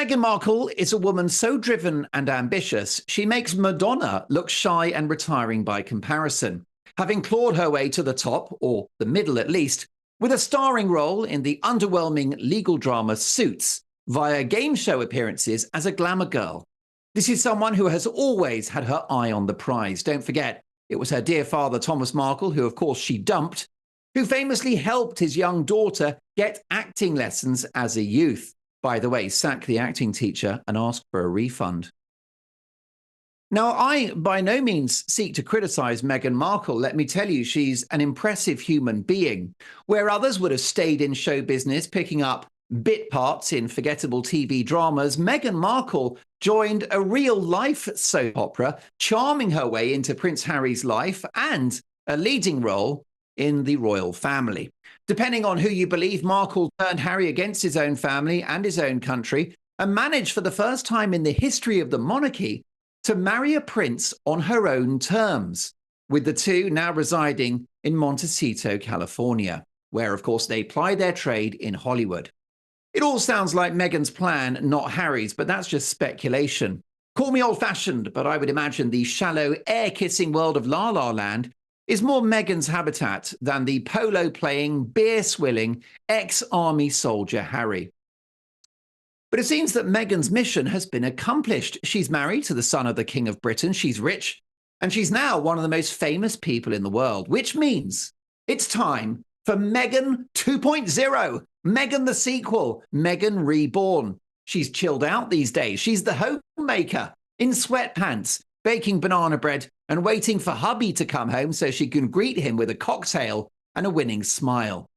Meghan Markle is a woman so driven and ambitious, she makes Madonna look shy and retiring by comparison, having clawed her way to the top, or the middle at least, with a starring role in the underwhelming legal drama Suits, via game show appearances as a glamour girl. This is someone who has always had her eye on the prize. Don't forget, it was her dear father, Thomas Markle, who of course she dumped, who famously helped his young daughter get acting lessons as a youth. By the way, sack the acting teacher and ask for a refund. Now, I by no means seek to criticize Meghan Markle. Let me tell you, she's an impressive human being. Where others would have stayed in show business, picking up bit parts in forgettable TV dramas, Meghan Markle joined a real-life soap opera, charming her way into Prince Harry's life and a leading role in the royal family. Depending on who you believe, Markle turned Harry against his own family and his own country and managed for the first time in the history of the monarchy to marry a prince on her own terms, with the two now residing in Montecito, California, where, of course, they ply their trade in Hollywood. It all sounds like Meghan's plan, not Harry's, but that's just speculation. Call me old-fashioned, but I would imagine the shallow, air-kissing world of La La Land is more Meghan's habitat than the polo-playing, beer-swilling, ex-army soldier Harry. But it seems that Meghan's mission has been accomplished. She's married to the son of the King of Britain, she's rich, and she's now one of the most famous people in the world, which means it's time for Meghan 2.0, Meghan the sequel, Meghan reborn. She's chilled out these days. She's the homemaker in sweatpants, baking banana bread and waiting for hubby to come home so she can greet him with a cocktail and a winning smile.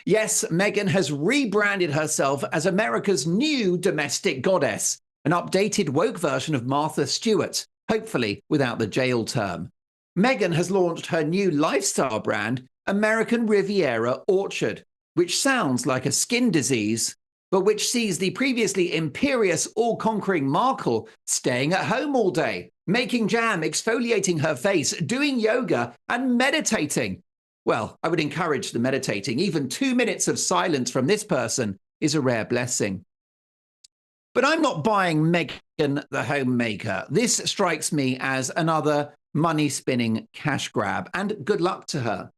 Yes, Meghan has rebranded herself as America's new domestic goddess, an updated woke version of Martha Stewart, hopefully without the jail term. Meghan has launched her new lifestyle brand, American Riviera Orchard, which sounds like a skin disease, but which sees the previously imperious, all-conquering Markle staying at home all day, making jam, exfoliating her face, doing yoga, and meditating. Well, I would encourage the meditating. Even 2 minutes of silence from this person is a rare blessing. But I'm not buying Meghan the homemaker. This strikes me as another money-spinning cash grab, and good luck to her.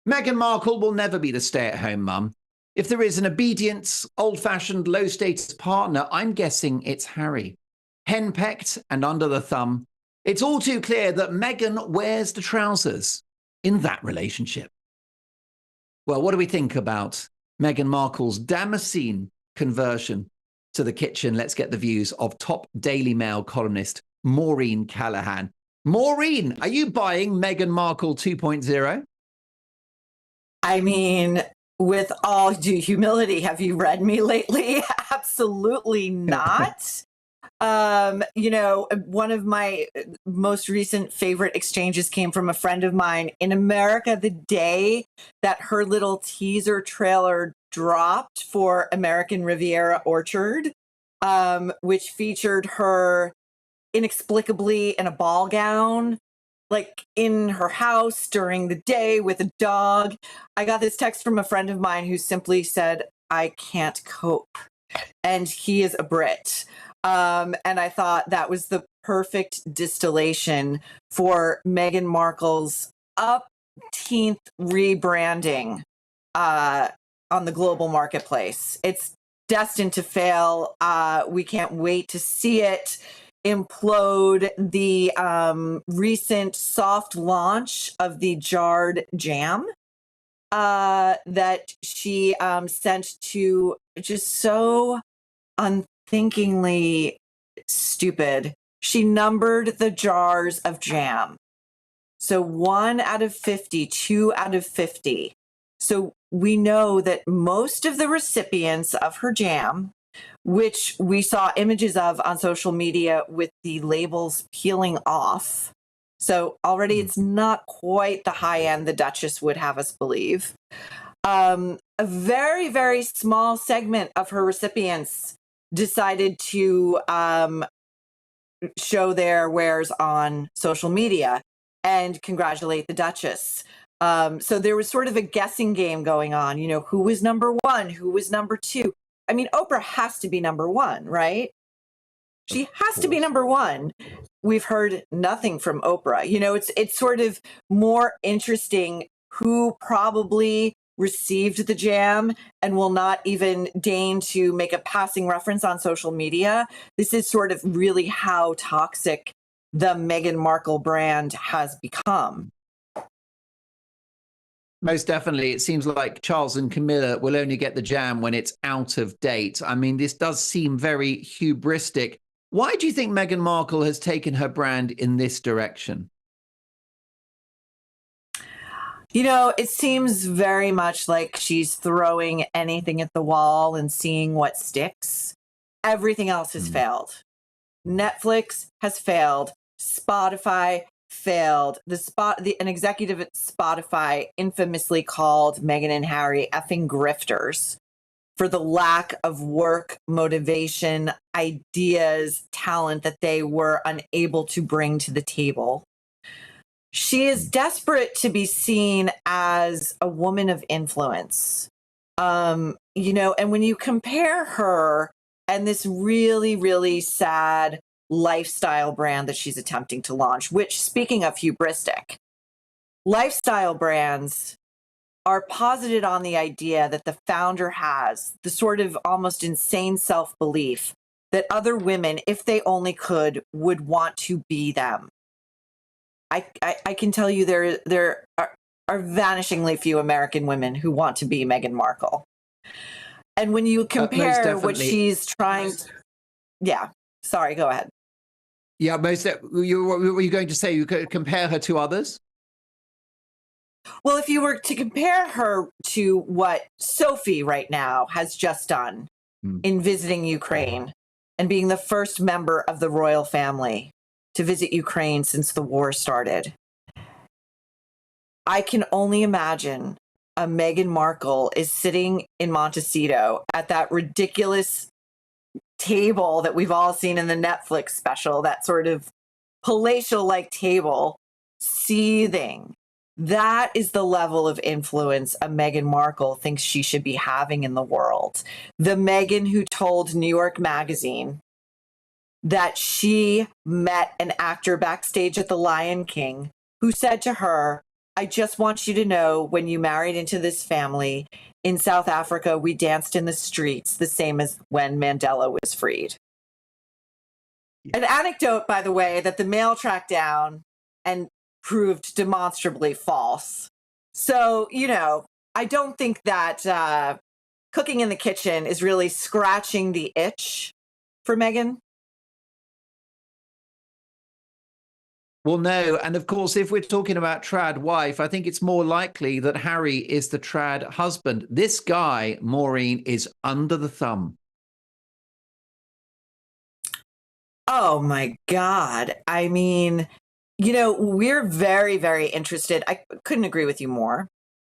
Meghan Markle will never be the stay-at-home mum. If there is an obedient, old-fashioned, low-status partner, I'm guessing it's Harry. Henpecked and under the thumb, it's all too clear that Meghan wears the trousers in that relationship. Well, what do we think about Meghan Markle's Damascene conversion to the kitchen? Let's get the views of top Daily Mail columnist Maureen Callahan. Maureen, are you buying Meghan Markle 2.0? I mean, with all due humility, have you read me lately? Absolutely not. One of my most recent favorite exchanges came from a friend of mine in America the day that her little teaser trailer dropped for American Riviera Orchard, which featured her inexplicably in a ball gown, like in her house during the day with a dog. I got this text from a friend of mine who simply said, "I can't cope." And he is a Brit. And I thought that was the perfect distillation for Meghan Markle's upteenth rebranding on the global marketplace. It's destined to fail. We can't wait to see it implode. The recent soft launch of the jarred jam that she sent to just so unthinkingly stupid. She numbered the jars of jam. So 1 out of 50, 2 out of 50. So we know that most of the recipients of her jam, which we saw images of on social media with the labels peeling off. So already it's not quite the high end the Duchess would have us believe. A very, very small segment of her recipients decided to show their wares on social media and congratulate the Duchess. So there was sort of a guessing game going on, who was number one, who was number two. I mean, Oprah has to be number one, right? She has to be number one. We've heard nothing from Oprah. You know, it's sort of more interesting who probably received the jam and will not even deign to make a passing reference on social media. This is sort of really how toxic the Meghan Markle brand has become. Most definitely. It seems like Charles and Camilla will only get the jam when it's out of date. I mean, this does seem very hubristic. Why do you think Meghan Markle has taken her brand in this direction? You know, it seems very much like she's throwing anything at the wall and seeing what sticks. Everything else has failed. Netflix has failed. Spotify failed. An executive at Spotify infamously called Meghan and Harry effing grifters for the lack of work, motivation, ideas, talent that they were unable to bring to the table. She is desperate to be seen as a woman of influence. You know, and when you compare her and this really, really sad lifestyle brand that she's attempting to launch, which, speaking of hubristic, lifestyle brands are posited on the idea that the founder has the sort of almost insane self-belief that other women, if they only could, would want to be them. I can tell you there are vanishingly few American women who want to be Meghan Markle. And when you compare what she's trying to, yeah, sorry, go ahead. Yeah, what were you going to say? You could compare her to others? Well, if you were to compare her to what Sophie right now has just done in visiting Ukraine and being the first member of the royal family to visit Ukraine since the war started, I can only imagine a Meghan Markle is sitting in Montecito at that ridiculous table that we've all seen in the Netflix special, that sort of palatial-like table, seething. That is the level of influence a Meghan Markle thinks she should be having in the world. The Meghan who told New York Magazine that she met an actor backstage at the Lion King who said to her, "I just want you to know, when you married into this family, in South Africa, we danced in the streets, the same as when Mandela was freed." Yeah. An anecdote, by the way, that the Mail tracked down and proved demonstrably false. So, you know, I don't think that cooking in the kitchen is really scratching the itch for Meghan. Well, no. And of course, if we're talking about trad wife, I think it's more likely that Harry is the trad husband. This guy, Maureen, is under the thumb. Oh, my God. I mean, you know, we're very, very interested. I couldn't agree with you more.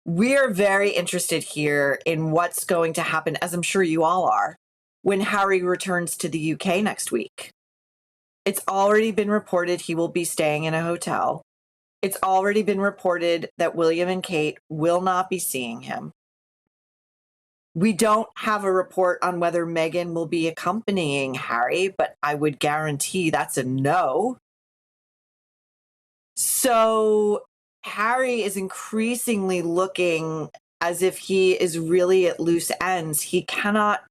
We're very interested here in what's going to happen, as I'm sure you all are, when Harry returns to the UK next week. It's already been reported he will be staying in a hotel. It's already been reported that William and Kate will not be seeing him. We don't have a report on whether Meghan will be accompanying Harry, but I would guarantee that's a no. So Harry is increasingly looking as if he is really at loose ends. He cannot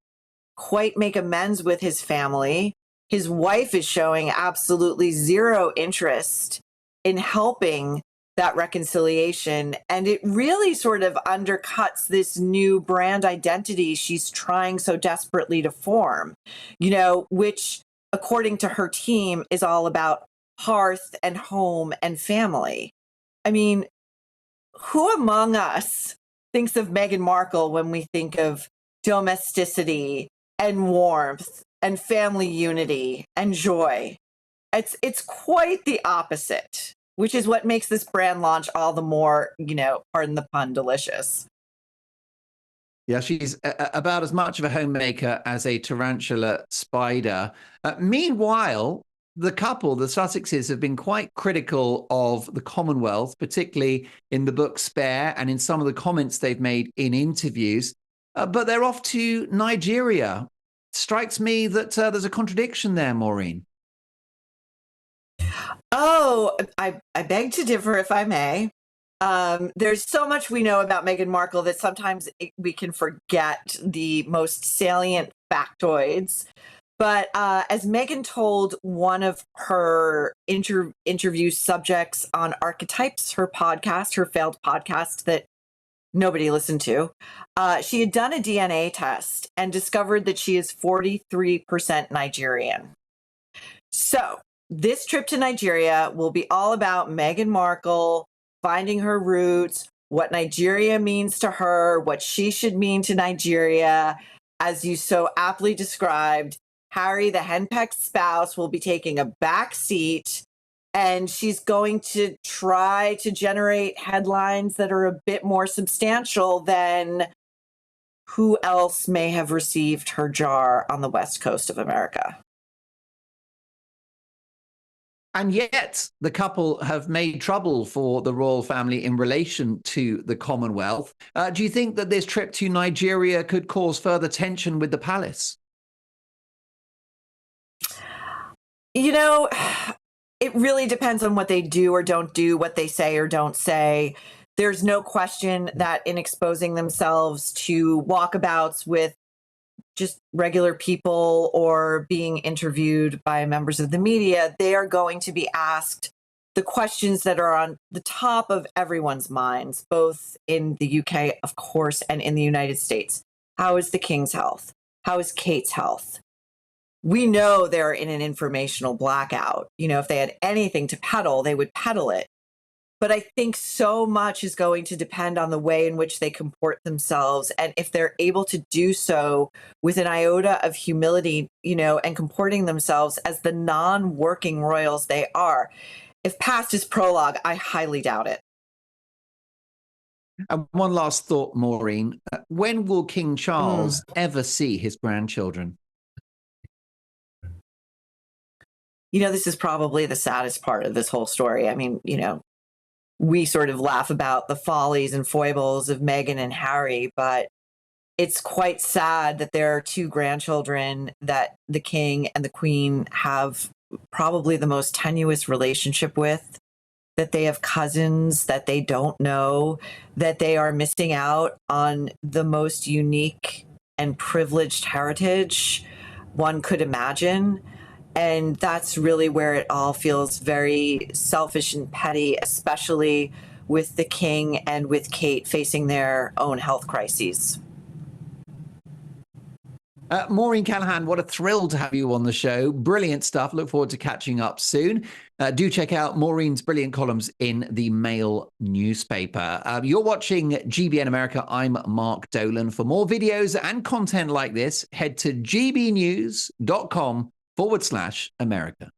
quite make amends with his family. His wife is showing absolutely zero interest in helping that reconciliation. And it really sort of undercuts this new brand identity she's trying so desperately to form, you know, which, according to her team, is all about hearth and home and family. I mean, who among us thinks of Meghan Markle when we think of domesticity and warmth and family unity and joy? It's quite the opposite, which is what makes this brand launch all the more, you know, pardon the pun, delicious. Yeah, she's about as much of a homemaker as a tarantula spider. Meanwhile, the couple, the Sussexes, have been quite critical of the Commonwealth, particularly in the book Spare and in some of the comments they've made in interviews. But they're off to Nigeria strikes me that there's a contradiction there, Maureen. Oh, I beg to differ, if I may. There's so much we know about Meghan Markle that sometimes we can forget the most salient factoids. But as Meghan told one of her interview subjects on Archetypes, her podcast, her failed podcast that nobody listened to, she had done a DNA test and discovered that she is 43% Nigerian. So this trip to Nigeria will be all about Meghan Markle finding her roots, what Nigeria means to her, what she should mean to Nigeria. As you so aptly described, Harry, the henpecked spouse, will be taking a back seat, and she's going to try to generate headlines that are a bit more substantial than who else may have received her jar on the West Coast of America. And yet, the couple have made trouble for the royal family in relation to the Commonwealth. Do you think that this trip to Nigeria could cause further tension with the palace? You know, it really depends on what they do or don't do, what they say or don't say. There's no question that in exposing themselves to walkabouts with just regular people or being interviewed by members of the media, they are going to be asked the questions that are on the top of everyone's minds, both in the UK, of course, and in the United States. How is the King's health? How is Kate's health? We know they're in an informational blackout. You know, if they had anything to peddle, they would peddle it. But I think so much is going to depend on the way in which they comport themselves. And if they're able to do so with an iota of humility, you know, and comporting themselves as the non-working royals they are. If past is prologue, I highly doubt it. And one last thought, Maureen. When will King Charles ever see his grandchildren? You know, this is probably the saddest part of this whole story. I mean, you know, we sort of laugh about the follies and foibles of Meghan and Harry, but it's quite sad that there are two grandchildren that the King and the Queen have probably the most tenuous relationship with, that they have cousins that they don't know, that they are missing out on the most unique and privileged heritage one could imagine. And that's really where it all feels very selfish and petty, especially with the King and with Kate facing their own health crises. Maureen Callahan, what a thrill to have you on the show. Brilliant stuff. Look forward to catching up soon. Do check out Maureen's brilliant columns in the Mail newspaper. You're watching GBN America. I'm Mark Dolan. For more videos and content like this, head to gbnews.com/America.